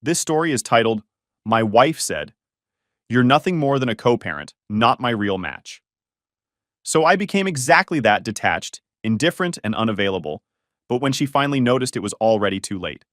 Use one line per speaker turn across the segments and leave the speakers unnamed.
This story is titled, My Wife Said, You're Nothing More Than a Co-Parent, Not My Real Match. So I became exactly that, detached, indifferent, and unavailable, but when she finally noticed, it was already too late.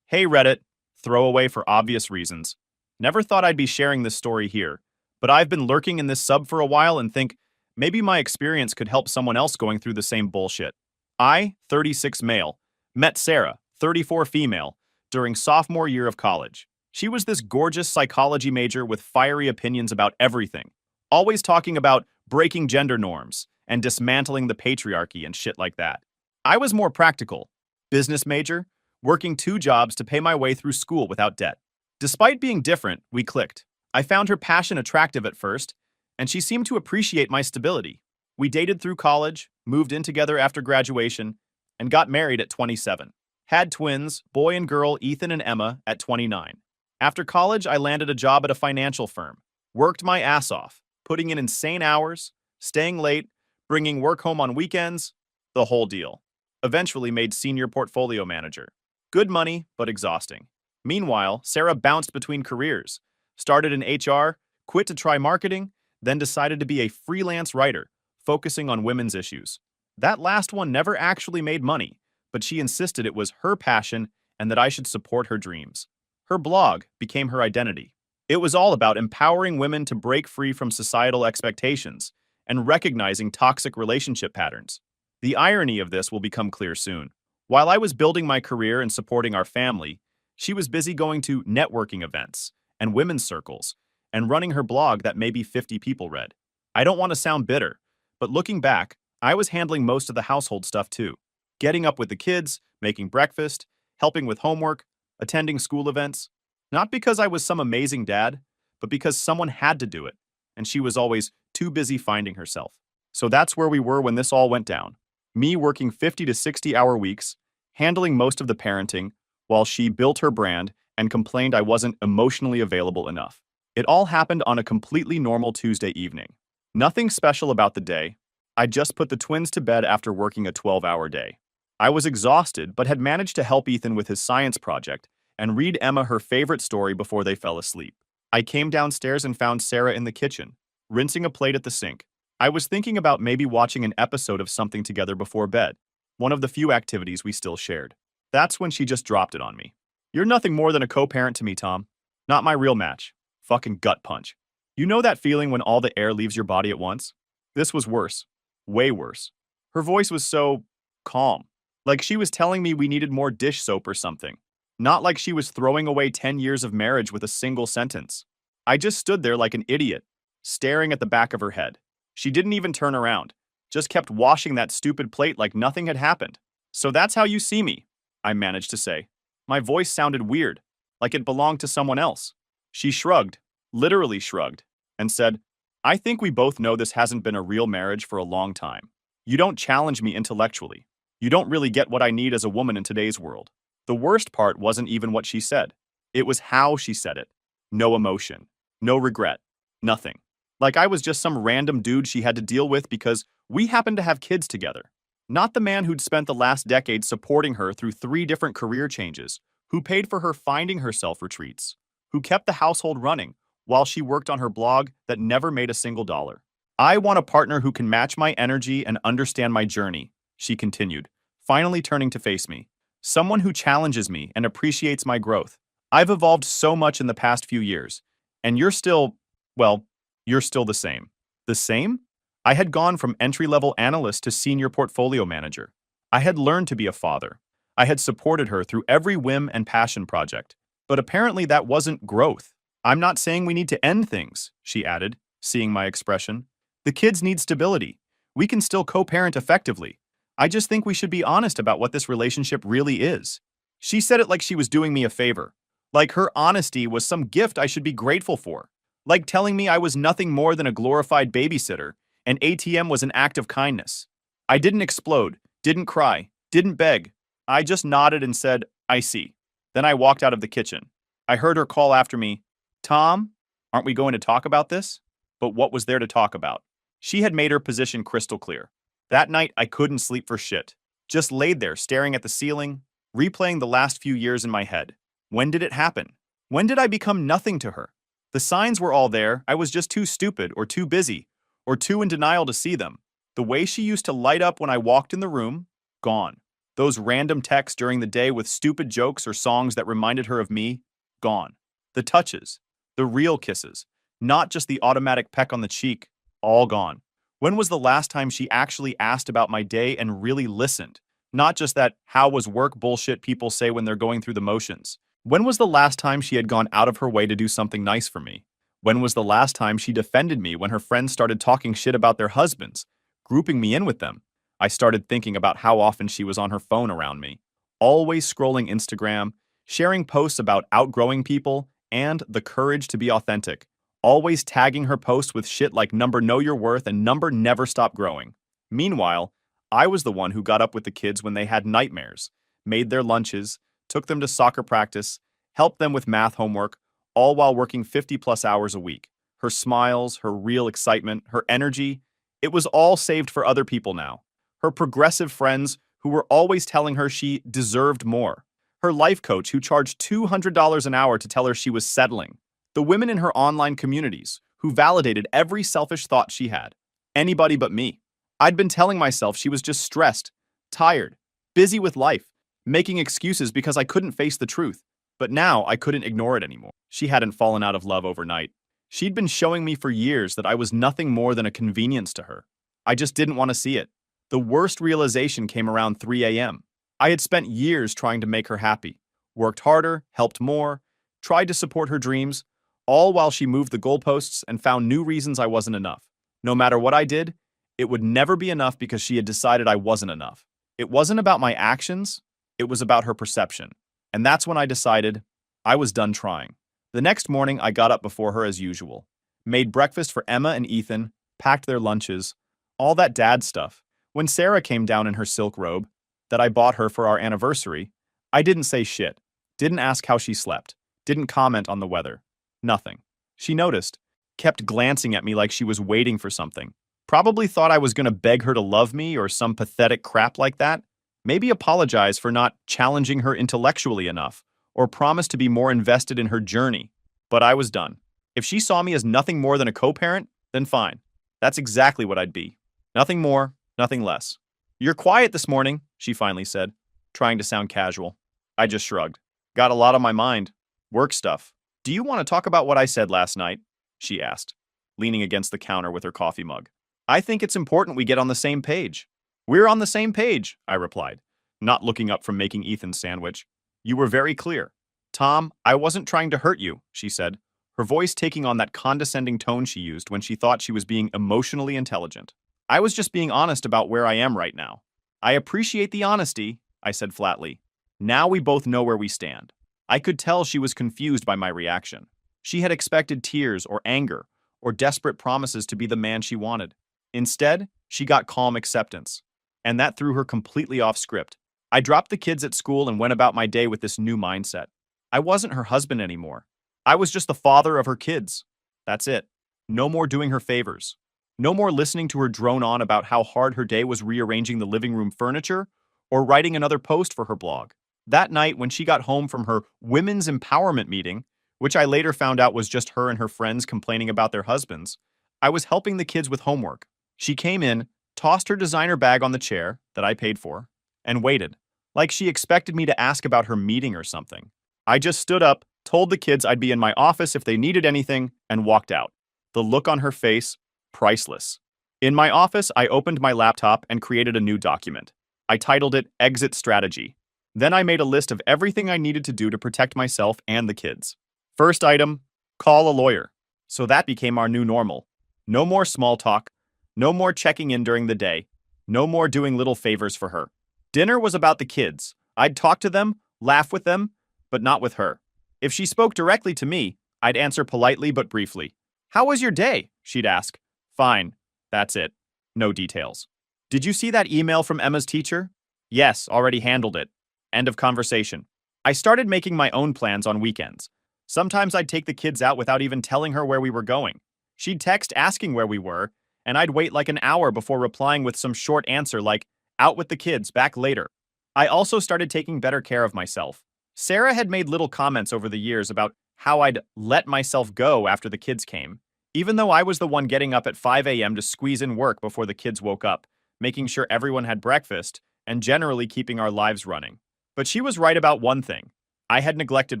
Hey Reddit, throwaway for obvious reasons. Never thought I'd be sharing this story here, but I've been lurking in this sub for a while and think maybe my experience could help someone else going through the same bullshit. I, 36 male, met Sarah, 34 female, during sophomore year of college. She was this gorgeous psychology major with fiery opinions about everything, always talking about breaking gender norms and dismantling the patriarchy and shit like that. I was more practical, business major, working 2 jobs to pay my way through school without debt. Despite being different, we clicked. I found her passion attractive at first, and she seemed to appreciate my stability. We dated through college, moved in together after graduation, and got married at 27. Had twins, boy and girl Ethan and Emma, at 29. After college, I landed a job at a financial firm, worked my ass off, putting in insane hours, staying late, bringing work home on weekends, the whole deal. Eventually made senior portfolio manager. Good money, but exhausting. Meanwhile, Sarah bounced between careers, started in HR, quit to try marketing, then decided to be a freelance writer, focusing on women's issues. That last one never actually made money, but she insisted it was her passion and that I should support her dreams. Her blog became her identity. It was all about empowering women to break free from societal expectations and recognizing toxic relationship patterns. The irony of this will become clear soon. While I was building my career and supporting our family, she was busy going to networking events and women's circles and running her blog that maybe 50 people read. I don't want to sound bitter, but looking back, I was handling most of the household stuff too. Getting up with the kids, making breakfast, helping with homework, attending school events. Not because I was some amazing dad, but because someone had to do it, and she was always too busy finding herself. So that's where we were when this all went down. Me working 50 to 60-hour weeks, handling most of the parenting, while she built her brand and complained I wasn't emotionally available enough. It all happened on a completely normal Tuesday evening. Nothing special about the day. I just put the twins to bed after working a 12-hour day. I was exhausted, but had managed to help Ethan with his science project and read Emma her favorite story before they fell asleep. I came downstairs and found Sarah in the kitchen, rinsing a plate at the sink. I was thinking about maybe watching an episode of something together before bed, one of the few activities we still shared. That's when she just dropped it on me. You're nothing more than a co-parent to me, Tom. Not my real match. Fucking gut punch. You know that feeling when all the air leaves your body at once? This was worse. Way worse. Her voice was so calm. Like she was telling me we needed more dish soap or something. Not like she was throwing away 10 years of marriage with a single sentence. I just stood there like an idiot, staring at the back of her head. She didn't even turn around, just kept washing that stupid plate like nothing had happened. So that's how you see me, I managed to say. My voice sounded weird, like it belonged to someone else. She shrugged, literally shrugged, and said, I think we both know this hasn't been a real marriage for a long time. You don't challenge me intellectually. You don't really get what I need as a woman in today's world. The worst part wasn't even what she said. It was how she said it. No emotion. No regret. Nothing. Like I was just some random dude she had to deal with because we happened to have kids together. Not the man who'd spent the last decade supporting her through 3 different career changes, who paid for her finding herself retreats, who kept the household running while she worked on her blog that never made a single dollar. I want a partner who can match my energy and understand my journey, she continued, finally turning to face me. Someone who challenges me and appreciates my growth. I've evolved so much in the past few years, and you're still, well, you're still the same. The same? I had gone from entry-level analyst to senior portfolio manager. I had learned to be a father. I had supported her through every whim and passion project. But apparently that wasn't growth. I'm not saying we need to end things, she added, seeing my expression. The kids need stability. We can still co-parent effectively. I just think we should be honest about what this relationship really is. She said it like she was doing me a favor. Like her honesty was some gift I should be grateful for. Like telling me I was nothing more than a glorified babysitter, and ATM was an act of kindness. I didn't explode, didn't cry, didn't beg. I just nodded and said, I see. Then I walked out of the kitchen. I heard her call after me, Tom, aren't we going to talk about this? But what was there to talk about? She had made her position crystal clear. That night, I couldn't sleep for shit. Just laid there staring at the ceiling, replaying the last few years in my head. When did it happen? When did I become nothing to her? The signs were all there, I was just too stupid or too busy, or too in denial to see them. The way she used to light up when I walked in the room, gone. Those random texts during the day with stupid jokes or songs that reminded her of me, gone. The touches, the real kisses, not just the automatic peck on the cheek, all gone. When was the last time she actually asked about my day and really listened? Not just that how was work bullshit people say when they're going through the motions. When was the last time she had gone out of her way to do something nice for me? When was the last time she defended me when her friends started talking shit about their husbands, grouping me in with them? I started thinking about how often she was on her phone around me, always scrolling Instagram, sharing posts about outgrowing people and the courage to be authentic, always tagging her posts with shit like number know your worth and number never stop growing. Meanwhile, I was the one who got up with the kids when they had nightmares, made their lunches, took them to soccer practice, helped them with math homework, all while working 50+ hours a week. Her smiles, her real excitement, her energy, it was all saved for other people now. Her progressive friends who were always telling her she deserved more. Her life coach who charged $200 an hour to tell her she was settling. The women in her online communities who validated every selfish thought she had. Anybody but me. I'd been telling myself she was just stressed, tired, busy with life, making excuses because I couldn't face the truth. But now I couldn't ignore it anymore. She hadn't fallen out of love overnight. She'd been showing me for years that I was nothing more than a convenience to her. I just didn't want to see it. The worst realization came around 3 a.m. I had spent years trying to make her happy, worked harder, helped more, tried to support her dreams, all while she moved the goalposts and found new reasons I wasn't enough. No matter what I did, it would never be enough because she had decided I wasn't enough. It wasn't about my actions, it was about her perception. And that's when I decided I was done trying. The next morning, I got up before her as usual, made breakfast for Emma and Ethan, packed their lunches, all that dad stuff. When Sarah came down in her silk robe that I bought her for our anniversary, I didn't say shit, didn't ask how she slept, didn't comment on the weather. Nothing. She noticed, kept glancing at me like she was waiting for something. Probably thought I was going to beg her to love me or some pathetic crap like that. Maybe apologize for not challenging her intellectually enough, or promise to be more invested in her journey. But I was done. If she saw me as nothing more than a co-parent, then fine. That's exactly what I'd be. Nothing more, nothing less. "You're quiet this morning," she finally said, trying to sound casual. I just shrugged. "Got a lot on my mind. Work stuff." "Do you want to talk about what I said last night?" she asked, leaning against the counter with her coffee mug. "I think it's important we get on the same page." "We're on the same page," I replied, not looking up from making Ethan's sandwich. "You were very clear." "Tom, I wasn't trying to hurt you," she said, her voice taking on that condescending tone she used when she thought she was being emotionally intelligent. "I was just being honest about where I am right now." "I appreciate the honesty," I said flatly. Now we both know where we stand. I could tell she was confused by my reaction. She had expected tears or anger or desperate promises to be the man she wanted. Instead, she got calm acceptance. And that threw her completely off script. I dropped the kids at school and went about my day with this new mindset. I wasn't her husband anymore. I was just the father of her kids. That's it. No more doing her favors. No more listening to her drone on about how hard her day was rearranging the living room furniture or writing another post for her blog. That night, when she got home from her women's empowerment meeting, which I later found out was just her and her friends complaining about their husbands, I was helping the kids with homework. She came in, tossed her designer bag on the chair that I paid for, and waited, like she expected me to ask about her meeting or something. I just stood up, told the kids I'd be in my office if they needed anything, and walked out. The look on her face, priceless. In my office, I opened my laptop and created a new document. I titled it Exit Strategy. Then I made a list of everything I needed to do to protect myself and the kids. First item, call a lawyer. So that became our new normal. No more small talk. No more checking in during the day. No more doing little favors for her. Dinner was about the kids. I'd talk to them, laugh with them, but not with her. If she spoke directly to me, I'd answer politely but briefly. "How was your day?" she'd ask. "Fine." That's it. No details. "Did you see that email from Emma's teacher?" "Yes, already handled it." End of conversation. I started making my own plans on weekends. Sometimes I'd take the kids out without even telling her where we were going. She'd text asking where we were, and I'd wait like an hour before replying with some short answer like, "Out with the kids, back later." I also started taking better care of myself. Sarah had made little comments over the years about how I'd let myself go after the kids came, even though I was the one getting up at 5 a.m. to squeeze in work before the kids woke up, making sure everyone had breakfast, and generally keeping our lives running. But she was right about one thing. I had neglected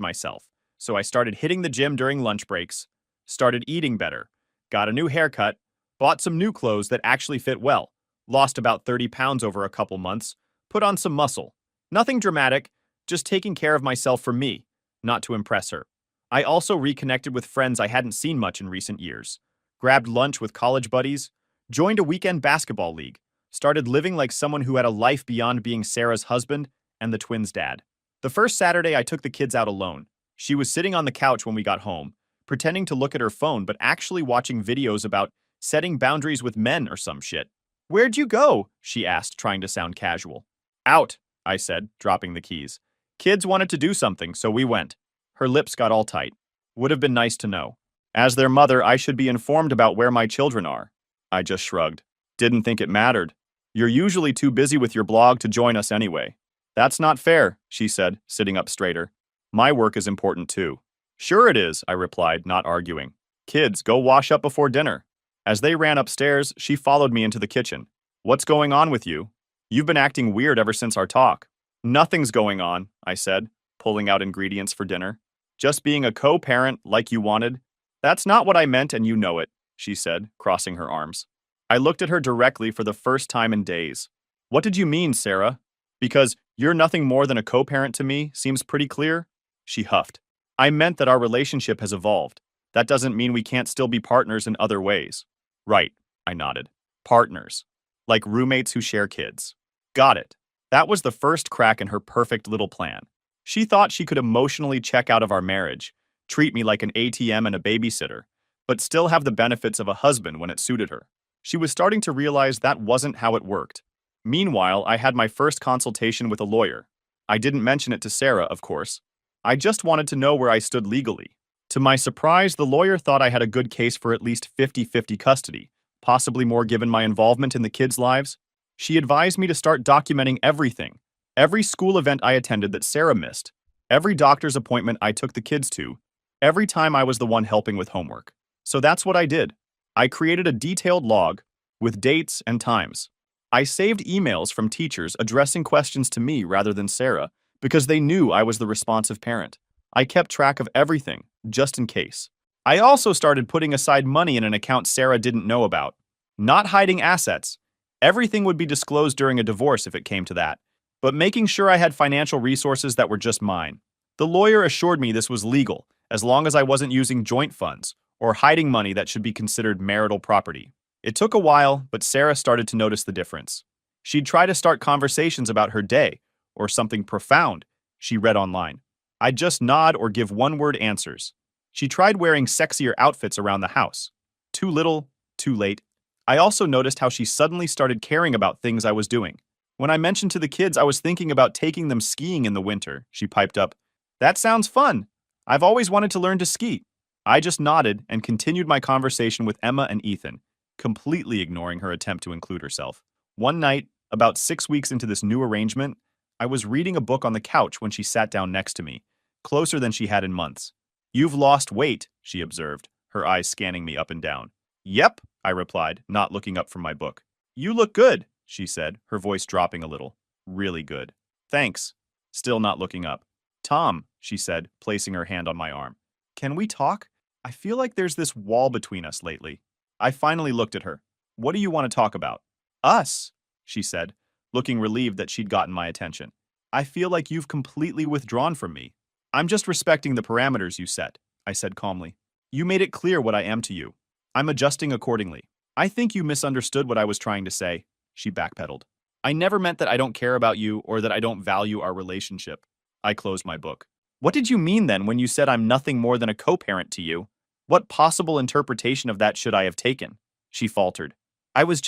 myself, so I started hitting the gym during lunch breaks, started eating better, got a new haircut, bought some new clothes that actually fit well, lost about 30 pounds over a couple months, put on some muscle. Nothing dramatic, just taking care of myself for me, not to impress her. I also reconnected with friends I hadn't seen much in recent years, grabbed lunch with college buddies, joined a weekend basketball league, started living like someone who had a life beyond being Sarah's husband and the twins' dad. The first Saturday, I took the kids out alone. She was sitting on the couch when we got home, pretending to look at her phone but actually watching videos about setting boundaries with men or some shit. "Where'd you go?" she asked, trying to sound casual. "Out," I said, dropping the keys. "Kids wanted to do something, so we went." Her lips got all tight. Would have been nice to know. As their mother, I should be informed about where my children are. I just shrugged. Didn't think it mattered. You're usually too busy with your blog to join us anyway. That's not fair, she said, sitting up straighter. My work is important too. Sure it is, I replied, not arguing. Kids, go wash up before dinner. As they ran upstairs, she followed me into the kitchen. What's going on with you? You've been acting weird ever since our talk. Nothing's going on, I said, pulling out ingredients for dinner. Just being a co-parent like you wanted. That's not what I meant and you know it, she said, crossing her arms. I looked at her directly for the first time in days. What did you mean, Sarah? Because you're nothing more than a co-parent to me seems pretty clear? She huffed. I meant that our relationship has evolved. That doesn't mean we can't still be partners in other ways. Right, I nodded. Partners. Like roommates who share kids. Got it. That was the first crack in her perfect little plan. She thought she could emotionally check out of our marriage, treat me like an ATM and a babysitter, but still have the benefits of a husband when it suited her. She was starting to realize that wasn't how it worked. Meanwhile, I had my first consultation with a lawyer. I didn't mention it to Sarah, of course. I just wanted to know where I stood legally. To my surprise, the lawyer thought I had a good case for at least 50-50 custody, possibly more given my involvement in the kids' lives. She advised me to start documenting everything. Every school event I attended that Sarah missed. Every doctor's appointment I took the kids to. Every time I was the one helping with homework. So that's what I did. I created a detailed log with dates and times. I saved emails from teachers addressing questions to me rather than Sarah because they knew I was the responsive parent. I kept track of everything, just in case. I also started putting aside money in an account Sarah didn't know about. Not hiding assets. Everything would be disclosed during a divorce if it came to that, but making sure I had financial resources that were just mine. The lawyer assured me this was legal, as long as I wasn't using joint funds or hiding money that should be considered marital property. It took a while, but Sarah started to notice the difference. She'd try to start conversations about her day, or something profound she read online. I'd just nod or give one-word answers. She tried wearing sexier outfits around the house. Too little, too late. I also noticed how she suddenly started caring about things I was doing. When I mentioned to the kids I was thinking about taking them skiing in the winter, she piped up, "That sounds fun. I've always wanted to learn to ski." I just nodded and continued my conversation with Emma and Ethan, completely ignoring her attempt to include herself. One night, about 6 weeks into this new arrangement, I was reading a book on the couch when she sat down next to me, closer than she had in months. "You've lost weight," she observed, her eyes scanning me up and down. "Yep," I replied, not looking up from my book. "You look good," she said, her voice dropping a little. "Really good." "Thanks." Still not looking up. "Tom," she said, placing her hand on my arm. "Can we talk? I feel like there's this wall between us lately." I finally looked at her. "What do you want to talk about?" "Us," she said, looking relieved that she'd gotten my attention. "I feel like you've completely withdrawn from me." "I'm just respecting the parameters you set," I said calmly. "You made it clear what I am to you. I'm adjusting accordingly." "I think you misunderstood what I was trying to say," she backpedaled. "I never meant that I don't care about you or that I don't value our relationship." I closed my book. "What did you mean then when you said I'm nothing more than a co-parent to you? What possible interpretation of that should I have taken?" She faltered. I was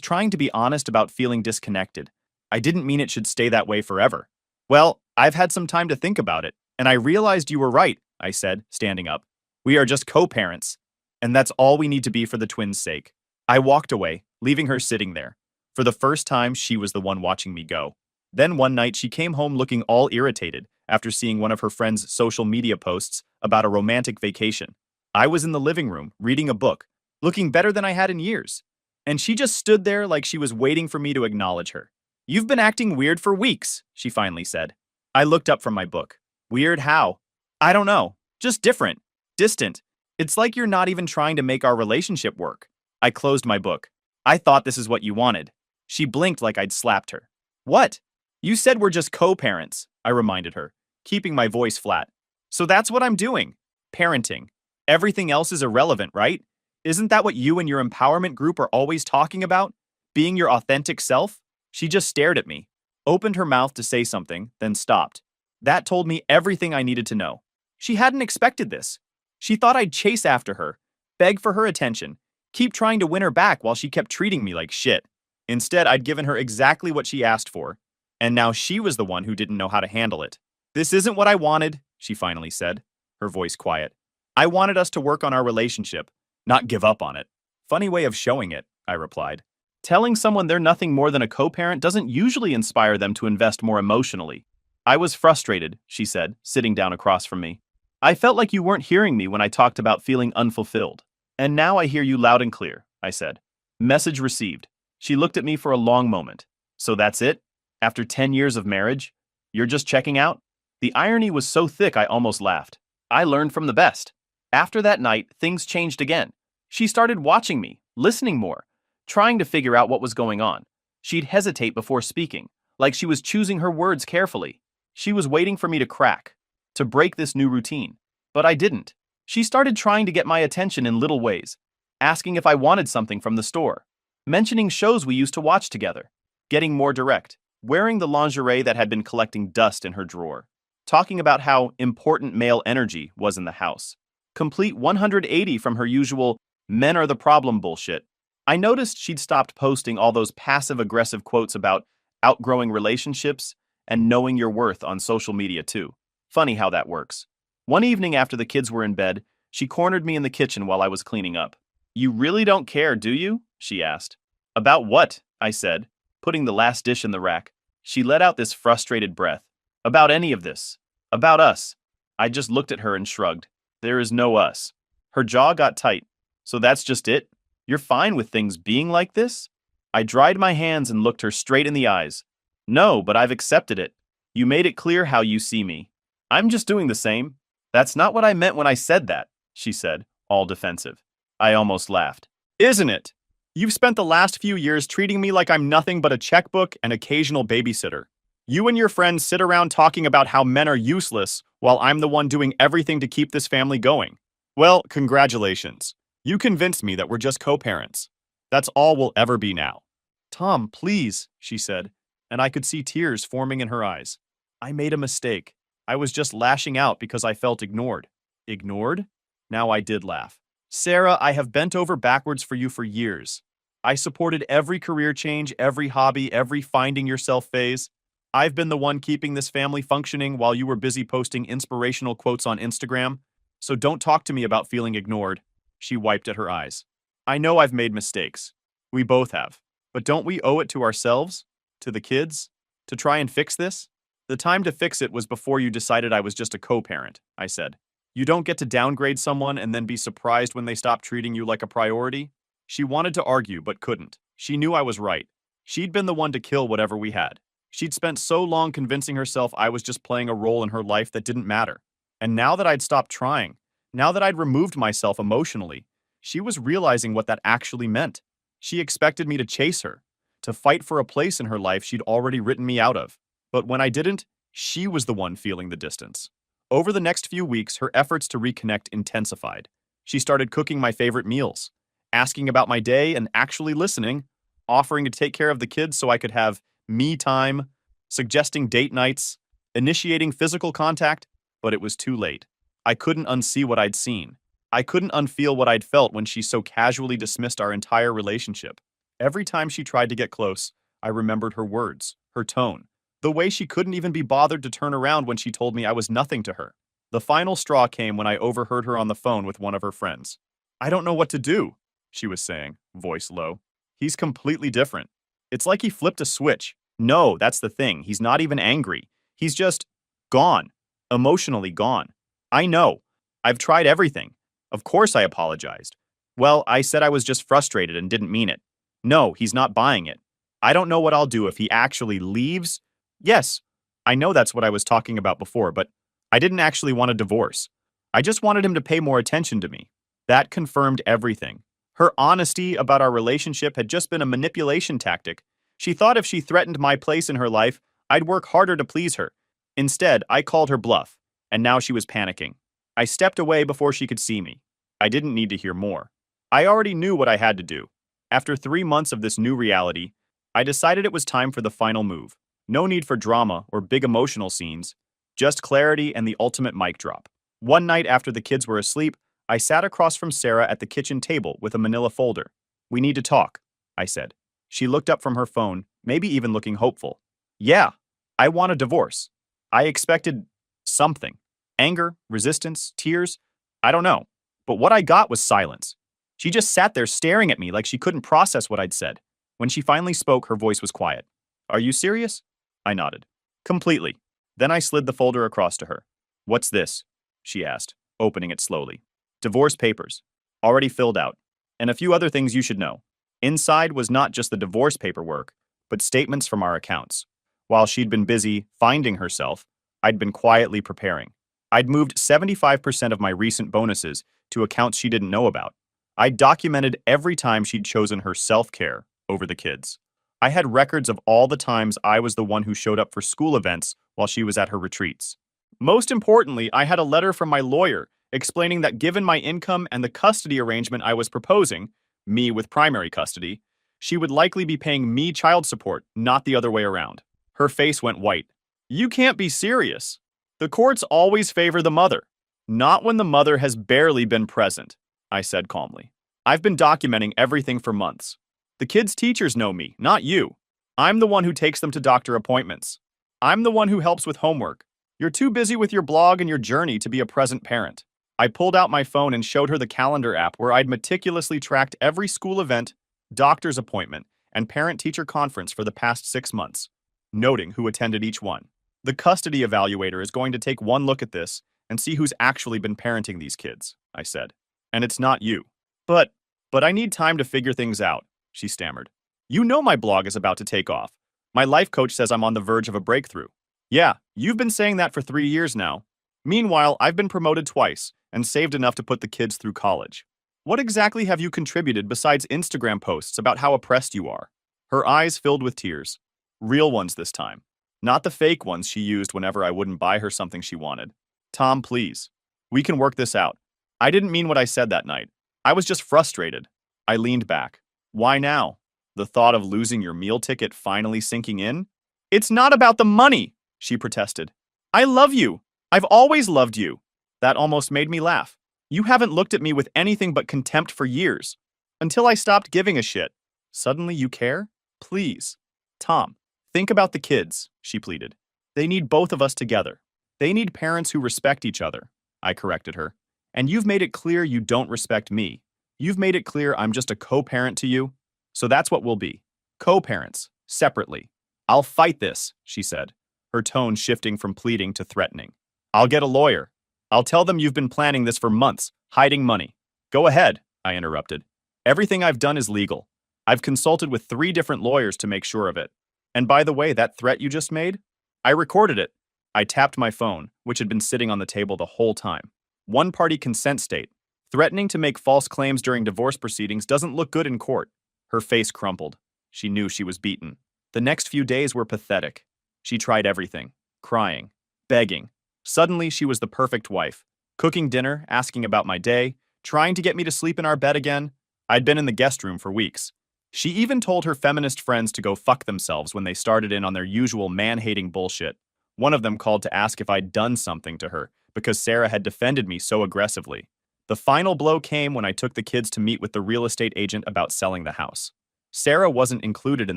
trying to be honest about feeling disconnected. I didn't mean it should stay that way forever." "Well, I've had some time to think about it, and I realized you were right," I said, standing up. "We are just co-parents, and that's all we need to be for the twins' sake." I walked away, leaving her sitting there. For the first time, she was the one watching me go. Then one night, she came home looking all irritated, after seeing one of her friend's social media posts about a romantic vacation. I was in the living room, reading a book, looking better than I had in years. And she just stood there like she was waiting for me to acknowledge her. "You've been acting weird for weeks," she finally said. I looked up from my book. "Weird how?" "I don't know. Just different. Distant. It's like you're not even trying to make our relationship work." I closed my book. "I thought this is what you wanted." She blinked like I'd slapped her. "What?" "You said we're just co-parents," I reminded her, keeping my voice flat. "So that's what I'm doing. Parenting. Everything else is irrelevant, right? Isn't that what you and your empowerment group are always talking about? Being your authentic self?" She just stared at me, opened her mouth to say something, then stopped. That told me everything I needed to know. She hadn't expected this. She thought I'd chase after her, beg for her attention, keep trying to win her back while she kept treating me like shit. Instead, I'd given her exactly what she asked for, and now she was the one who didn't know how to handle it. "This isn't what I wanted," she finally said, her voice quiet. "I wanted us to work on our relationship, not give up on it." "Funny way of showing it," I replied. Telling someone they're nothing more than a co-parent doesn't usually inspire them to invest more emotionally. "I was frustrated," she said, sitting down across from me. "I felt like you weren't hearing me when I talked about feeling unfulfilled. And now I hear you loud and clear," I said. Message received. She looked at me for a long moment. "So that's it? After 10 years of marriage? You're just checking out?" The irony was so thick I almost laughed. I learned from the best. After that night, things changed again. She started watching me, listening more, trying to figure out what was going on. She'd hesitate before speaking, like she was choosing her words carefully. She was waiting for me to crack, to break this new routine. But I didn't. She started trying to get my attention in little ways, asking if I wanted something from the store, mentioning shows we used to watch together, getting more direct, wearing the lingerie that had been collecting dust in her drawer, talking about how important male energy was in the house. Complete 180 from her usual "men are the problem" bullshit. I noticed she'd stopped posting all those passive-aggressive quotes about outgrowing relationships and knowing your worth on social media too. Funny how that works. One evening after the kids were in bed, she cornered me in the kitchen while I was cleaning up. "You really don't care, do you?" she asked. "About what?" I said, putting the last dish in the rack. She let out this frustrated breath. "About any of this. About us." I just looked at her and shrugged. "There is no us." Her jaw got tight. "So that's just it? You're fine with things being like this?" I dried my hands and looked her straight in the eyes. "No, but I've accepted it. You made it clear how you see me. I'm just doing the same." "That's not what I meant when I said that," she said, all defensive. I almost laughed. "Isn't it? You've spent the last few years treating me like I'm nothing but a checkbook and occasional babysitter. You and your friends sit around talking about how men are useless while I'm the one doing everything to keep this family going. Well, congratulations. You convinced me that we're just co-parents. That's all we'll ever be now." "Tom, please," she said, and I could see tears forming in her eyes. "I made a mistake. I was just lashing out because I felt ignored." Ignored? Now I did laugh. "Sarah, I have bent over backwards for you for years. I supported every career change, every hobby, every finding yourself phase. I've been the one keeping this family functioning while you were busy posting inspirational quotes on Instagram. So don't talk to me about feeling ignored." She wiped at her eyes. "I know I've made mistakes. We both have. But don't we owe it to ourselves? To the kids? To try and fix this?" "The time to fix it was before you decided I was just a co-parent," I said. "You don't get to downgrade someone and then be surprised when they stop treating you like a priority." She wanted to argue but couldn't. She knew I was right. She'd been the one to kill whatever we had. She'd spent so long convincing herself I was just playing a role in her life that didn't matter. And now that I'd stopped trying, now that I'd removed myself emotionally, she was realizing what that actually meant. She expected me to chase her, to fight for a place in her life she'd already written me out of. But when I didn't, she was the one feeling the distance. Over the next few weeks, her efforts to reconnect intensified. She started cooking my favorite meals, asking about my day and actually listening, offering to take care of the kids so I could have me time, suggesting date nights, initiating physical contact, but it was too late. I couldn't unsee what I'd seen. I couldn't unfeel what I'd felt when she so casually dismissed our entire relationship. Every time she tried to get close, I remembered her words, her tone, the way she couldn't even be bothered to turn around when she told me I was nothing to her. The final straw came when I overheard her on the phone with one of her friends. "I don't know what to do," she was saying, voice low. "He's completely different. It's like he flipped a switch. No, that's the thing. He's not even angry. He's just gone. Emotionally gone. I know. I've tried everything. Of course I apologized. Well, I said I was just frustrated and didn't mean it. No, he's not buying it. I don't know what I'll do if he actually leaves. Yes, I know that's what I was talking about before, but I didn't actually want a divorce. I just wanted him to pay more attention to me. That confirmed everything. Her honesty about our relationship had just been a manipulation tactic. She thought if she threatened my place in her life, I'd work harder to please her. Instead, I called her bluff, and now she was panicking. I stepped away before she could see me. I didn't need to hear more. I already knew what I had to do. After 3 months of this new reality, I decided it was time for the final move. No need for drama or big emotional scenes, just clarity and the ultimate mic drop. One night after the kids were asleep, I sat across from Sarah at the kitchen table with a manila folder. "We need to talk," I said. She looked up from her phone, maybe even looking hopeful. "Yeah, I want a divorce." I expected something. Anger, resistance, tears, I don't know. But what I got was silence. She just sat there staring at me like she couldn't process what I'd said. When she finally spoke, her voice was quiet. "Are you serious?" I nodded. "Completely." Then I slid the folder across to her. "What's this?" she asked, opening it slowly. "Divorce papers. Already filled out. And a few other things you should know." Inside was not just the divorce paperwork, but statements from our accounts. While she'd been busy finding herself, I'd been quietly preparing. I'd moved 75% of my recent bonuses to accounts she didn't know about. I'd documented every time she'd chosen her self-care over the kids. I had records of all the times I was the one who showed up for school events while she was at her retreats. Most importantly, I had a letter from my lawyer explaining that given my income and the custody arrangement I was proposing, me with primary custody, she would likely be paying me child support, not the other way around. Her face went white. "You can't be serious. The courts always favor the mother." "Not when the mother has barely been present," I said calmly. "I've been documenting everything for months. The kids' teachers know me, not you. I'm the one who takes them to doctor appointments. I'm the one who helps with homework. You're too busy with your blog and your journey to be a present parent." I pulled out my phone and showed her the calendar app where I'd meticulously tracked every school event, doctor's appointment, and parent-teacher conference for the past 6 months, noting who attended each one. "The custody evaluator is going to take one look at this and see who's actually been parenting these kids," I said. "And it's not you." But I need time to figure things out," she stammered. "You know my blog is about to take off. My life coach says I'm on the verge of a breakthrough." "Yeah, you've been saying that for 3 years now. Meanwhile, I've been promoted twice and saved enough to put the kids through college. What exactly have you contributed besides Instagram posts about how oppressed you are?" Her eyes filled with tears. Real ones this time. Not the fake ones she used whenever I wouldn't buy her something she wanted. "Tom, please. We can work this out." I didn't mean what I said that night. I was just frustrated. I leaned back. "Why now?" The thought of losing your meal ticket finally sinking in? "It's not about the money," she protested. "I love you. I've always loved you." That almost made me laugh. "You haven't looked at me with anything but contempt for years. Until I stopped giving a shit. Suddenly you care? Please. Tom, think about the kids," she pleaded. "They need both of us together. They need parents who respect each other," I corrected her. "And you've made it clear you don't respect me. You've made it clear I'm just a co-parent to you. So that's what we'll be. Co-parents, separately." "I'll fight this," she said, her tone shifting from pleading to threatening. "I'll get a lawyer. I'll tell them you've been planning this for months, hiding money." "Go ahead," I interrupted. "Everything I've done is legal. I've consulted with 3 different lawyers to make sure of it. And by the way, that threat you just made? I recorded it." I tapped my phone, which had been sitting on the table the whole time. "One-party consent state. Threatening to make false claims during divorce proceedings doesn't look good in court." Her face crumpled. She knew she was beaten. The next few days were pathetic. She tried everything. Crying. Begging. Suddenly, she was the perfect wife. Cooking dinner, asking about my day, trying to get me to sleep in our bed again. I'd been in the guest room for weeks. She even told her feminist friends to go fuck themselves when they started in on their usual man-hating bullshit. One of them called to ask if I'd done something to her because Sarah had defended me so aggressively. The final blow came when I took the kids to meet with the real estate agent about selling the house. Sarah wasn't included in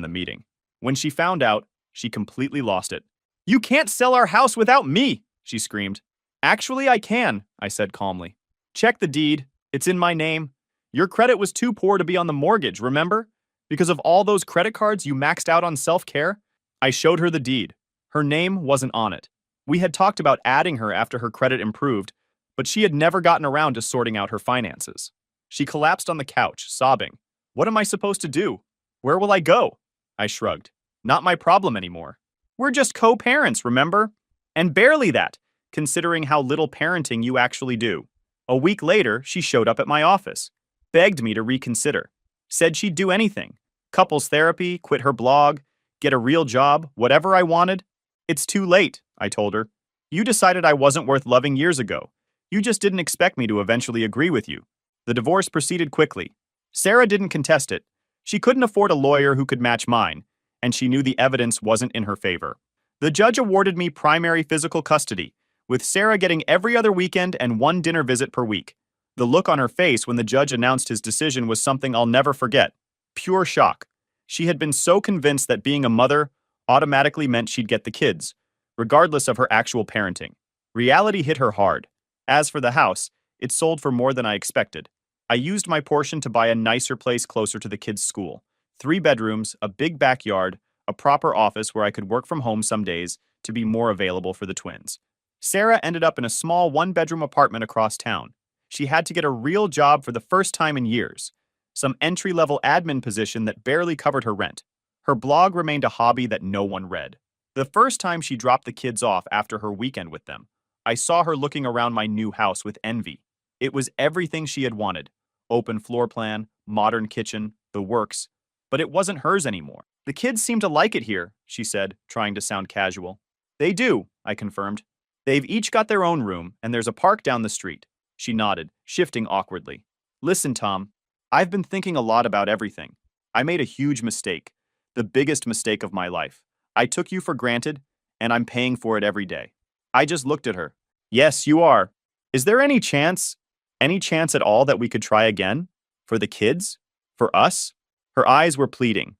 the meeting. When she found out, she completely lost it. "You can't sell our house without me!" she screamed. "Actually, I can," I said calmly. "Check the deed. It's in my name. Your credit was too poor to be on the mortgage, remember? Because of all those credit cards you maxed out on self-care?" I showed her the deed. Her name wasn't on it. We had talked about adding her after her credit improved, but she had never gotten around to sorting out her finances. She collapsed on the couch, sobbing. What am I supposed to do? Where will I go? I shrugged. Not my problem anymore. We're just co-parents, remember? And barely that, considering how little parenting you actually do. A week later, she showed up at my office, begged me to reconsider, said she'd do anything. Couples therapy, quit her blog, get a real job, whatever I wanted. It's too late, I told her. You decided I wasn't worth loving years ago. You just didn't expect me to eventually agree with you. The divorce proceeded quickly. Sarah didn't contest it. She couldn't afford a lawyer who could match mine, and she knew the evidence wasn't in her favor. The judge awarded me primary physical custody, with Sarah getting every other weekend and one dinner visit per week. The look on her face when the judge announced his decision was something I'll never forget. Pure shock. She had been so convinced that being a mother automatically meant she'd get the kids, regardless of her actual parenting. Reality hit her hard. As for the house, it sold for more than I expected. I used my portion to buy a nicer place closer to the kids' school. 3 bedrooms, a big backyard, a proper office where I could work from home some days to be more available for the twins. Sarah ended up in a small 1-bedroom apartment across town. She had to get a real job for the first time in years, some entry-level admin position that barely covered her rent. Her blog remained a hobby that no one read. The first time she dropped the kids off after her weekend with them, I saw her looking around my new house with envy. It was everything she had wanted. Open floor plan, modern kitchen, the works. But it wasn't hers anymore. The kids seem to like it here, she said, trying to sound casual. They do, I confirmed. They've each got their own room, and there's a park down the street. She nodded, shifting awkwardly. Listen, Tom, I've been thinking a lot about everything. I made a huge mistake. The biggest mistake of my life. I took you for granted, and I'm paying for it every day. I just looked at her. Yes, you are. Is there any chance at all that we could try again? For the kids? For us? Her eyes were pleading.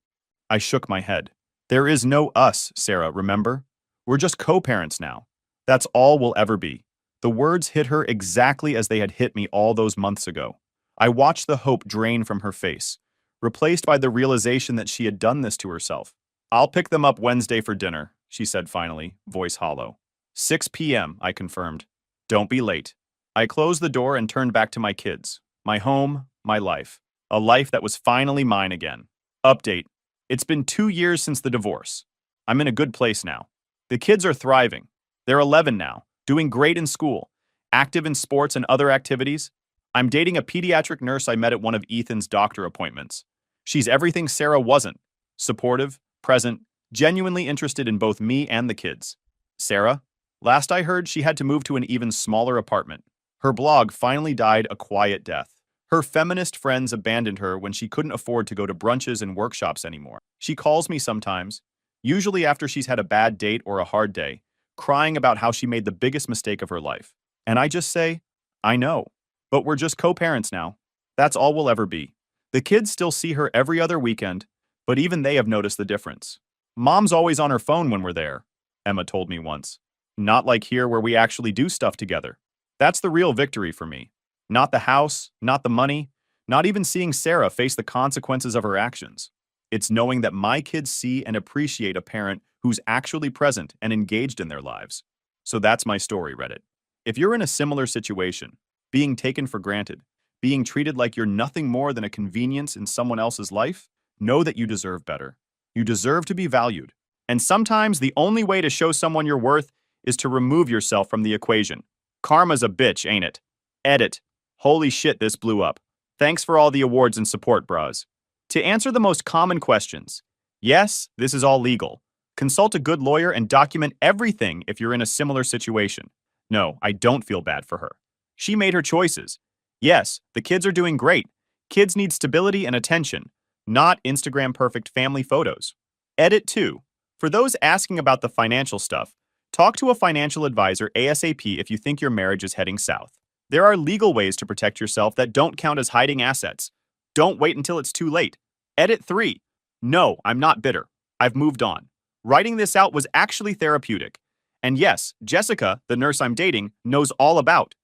I shook my head. There is no us, Sarah, remember? We're just co-parents now. That's all we'll ever be. The words hit her exactly as they had hit me all those months ago. I watched the hope drain from her face, replaced by the realization that she had done this to herself. I'll pick them up Wednesday for dinner, she said finally, voice hollow. 6 p.m., I confirmed. Don't be late. I closed the door and turned back to my kids, my home, my life. A life that was finally mine again. Update. It's been 2 years since the divorce. I'm in a good place now. The kids are thriving. They're 11 now, doing great in school, active in sports and other activities. I'm dating a pediatric nurse I met at one of Ethan's doctor appointments. She's everything Sarah wasn't. Supportive, present, genuinely interested in both me and the kids. Sarah? Last I heard, she had to move to an even smaller apartment. Her blog finally died a quiet death. Her feminist friends abandoned her when she couldn't afford to go to brunches and workshops anymore. She calls me sometimes, usually after she's had a bad date or a hard day, crying about how she made the biggest mistake of her life. And I just say, I know, but we're just co-parents now. That's all we'll ever be. The kids still see her every other weekend, but even they have noticed the difference. Mom's always on her phone when we're there, Emma told me once. Not like here where we actually do stuff together. That's the real victory for me. Not the house, not the money, not even seeing Sarah face the consequences of her actions. It's knowing that my kids see and appreciate a parent who's actually present and engaged in their lives. So that's my story, Reddit. If you're in a similar situation, being taken for granted, being treated like you're nothing more than a convenience in someone else's life, know that you deserve better. You deserve to be valued. And sometimes the only way to show someone your worth is to remove yourself from the equation. Karma's a bitch, ain't it? Edit. Holy shit, this blew up. Thanks for all the awards and support, bros. To answer the most common questions, yes, this is all legal. Consult a good lawyer and document everything if you're in a similar situation. No, I don't feel bad for her. She made her choices. Yes, the kids are doing great. Kids need stability and attention, not Instagram perfect family photos. Edit 2. For those asking about the financial stuff, talk to a financial advisor ASAP if you think your marriage is heading south. There are legal ways to protect yourself that don't count as hiding assets. Don't wait until it's too late. Edit 3. No, I'm not bitter. I've moved on. Writing this out was actually therapeutic. And yes, Jessica, the nurse I'm dating, knows all about